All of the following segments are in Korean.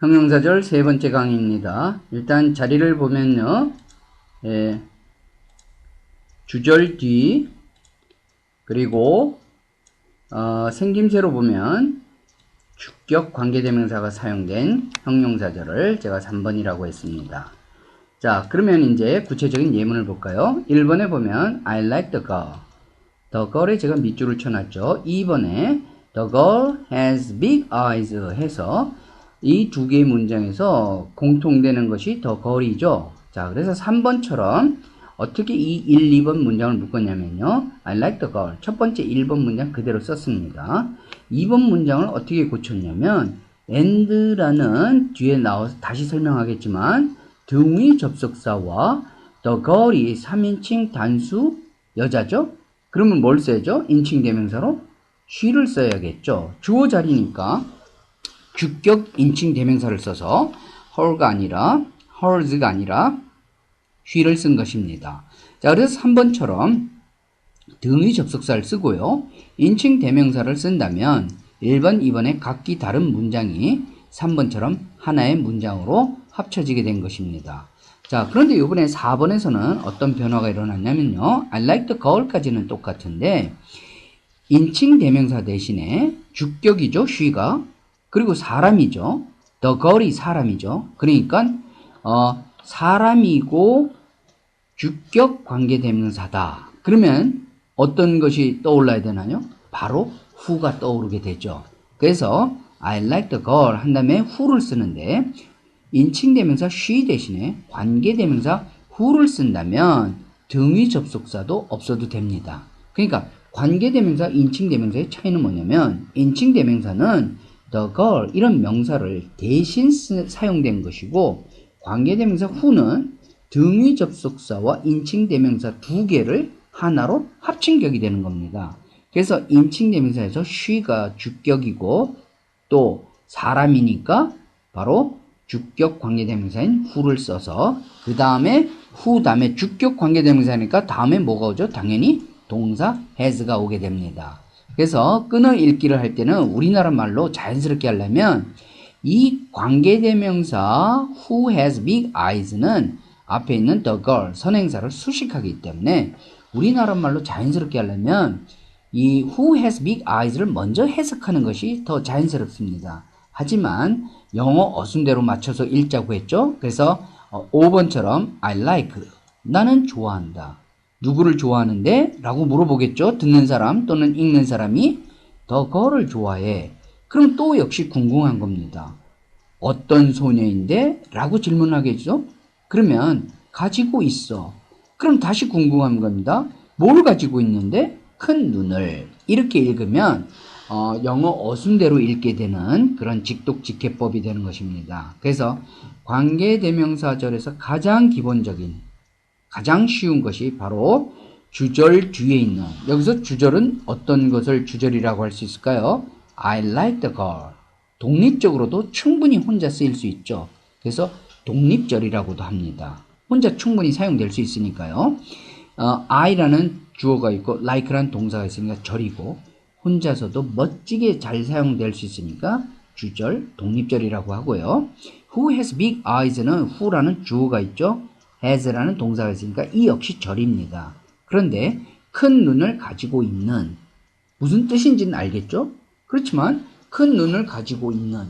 형용사절 세 번째 강의입니다. 일단 자리를 보면요. 주절 뒤 그리고 생김새로 보면 주격 관계대명사가 사용된 형용사절을 제가 3번이라고 했습니다. 자, 그러면 이제 구체적인 예문을 볼까요? 1번에 보면 I like the girl. The girl에 제가 밑줄을 쳐놨죠. 2번에 The girl has big eyes 해서 이 두 개의 문장에서 공통되는 것이 The girl이죠. 자, 그래서 3번처럼 어떻게 이 1, 2번 문장을 묶었냐면요. I like the girl. 첫 번째 1번 문장 그대로 썼습니다. 2번 문장을 어떻게 고쳤냐면 and라는 뒤에 나와서 다시 설명하겠지만 등위 접속사와 the girl이 3인칭 단수 여자죠? 그러면 뭘 써야죠? 인칭 대명사로 she를 써야겠죠. 주어 자리니까 주격 인칭 대명사를 써서 her가 아니라 hers가 아니라 she를 쓴 것입니다. 자, 그래서 3번처럼 등위 접속사를 쓰고요. 인칭 대명사를 쓴다면 1번, 2번의 각기 다른 문장이 3번처럼 하나의 문장으로 합쳐지게 된 것입니다. 자, 그런데 이번에 4번에서는 어떤 변화가 일어났냐면요. I like the girl까지는 똑같은데 인칭 대명사 대신에 주격이죠. she가. 그리고 사람이죠. the girl이 사람이죠. 그러니까 사람이고 주격 관계대명사다. 그러면 어떤 것이 떠올라야 되나요? 바로 who가 떠오르게 되죠. 그래서 I like the girl 한 다음에 who를 쓰는데 인칭대명사 she 대신에 관계대명사 who를 쓴다면 등위 접속사도 없어도 됩니다. 그러니까 관계대명사, 인칭대명사의 차이는 뭐냐면 인칭대명사는 the girl 이런 명사를 대신 사용된 것이고 관계대명사 who는 등위 접속사와 인칭대명사 두 개를 하나로 합친 격이 되는 겁니다. 그래서 인칭대명사에서 she가 주격이고 또 사람이니까 바로 주격 관계대명사인 who를 써서 그 다음에 who 다음에 주격 관계대명사니까 다음에 뭐가 오죠? 당연히 동사 has가 오게 됩니다. 그래서 끊어 읽기를 할 때는 우리나라 말로 자연스럽게 하려면 이 관계대명사 who has big eyes는 앞에 있는 the girl 선행사를 수식하기 때문에 우리나라 말로 자연스럽게 하려면 이 who has big eyes를 먼저 해석하는 것이 더 자연스럽습니다. 하지만 영어 어순대로 맞춰서 읽자고 했죠. 그래서 5번처럼 I like 나는 좋아한다. 누구를 좋아하는데? 라고 물어보겠죠. 듣는 사람 또는 읽는 사람이 the girl을 좋아해. 그럼 또 역시 궁금한 겁니다. 어떤 소녀인데? 라고 질문하겠죠. 그러면 가지고 있어. 그럼 다시 궁금한 겁니다. 뭘 가지고 있는데? 큰 눈을. 이렇게 읽으면 영어 어순대로 읽게 되는 그런 직독직해법이 되는 것입니다. 그래서 관계대명사절에서 가장 기본적인 가장 쉬운 것이 바로 주절 뒤에 있는 여기서 주절은 어떤 것을 주절이라고 할 수 있을까요? I like the girl. 독립적으로도 충분히 혼자 쓰일 수 있죠. 그래서 독립절이라고도 합니다. 혼자 충분히 사용될 수 있으니까요. I라는 주어가 있고 like라는 동사가 있으니까 절이고 혼자서도 멋지게 잘 사용될 수 있으니까 주절, 독립절이라고 하고요. Who has big eyes는 who라는 주어가 있죠. has라는 동사가 있으니까 이 역시 절입니다. 그런데 큰 눈을 가지고 있는 무슨 뜻인지는 알겠죠? 그렇지만 큰 눈을 가지고 있는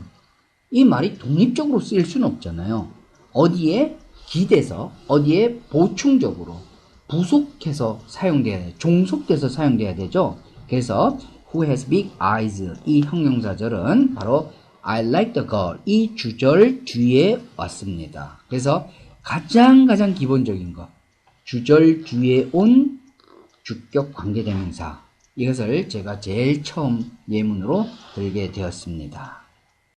이 말이 독립적으로 쓰일 수는 없잖아요. 어디에 기대서 어디에 보충적으로 부속해서 사용돼야 돼요. 종속돼서 사용돼야 되죠. 그래서 who has big eyes 이 형용사절은 바로 I like the girl 이 주절 뒤에 왔습니다. 그래서 가장 기본적인 것 주절 뒤에 온 주격 관계대명사 이것을 제가 제일 처음 예문으로 들게 되었습니다.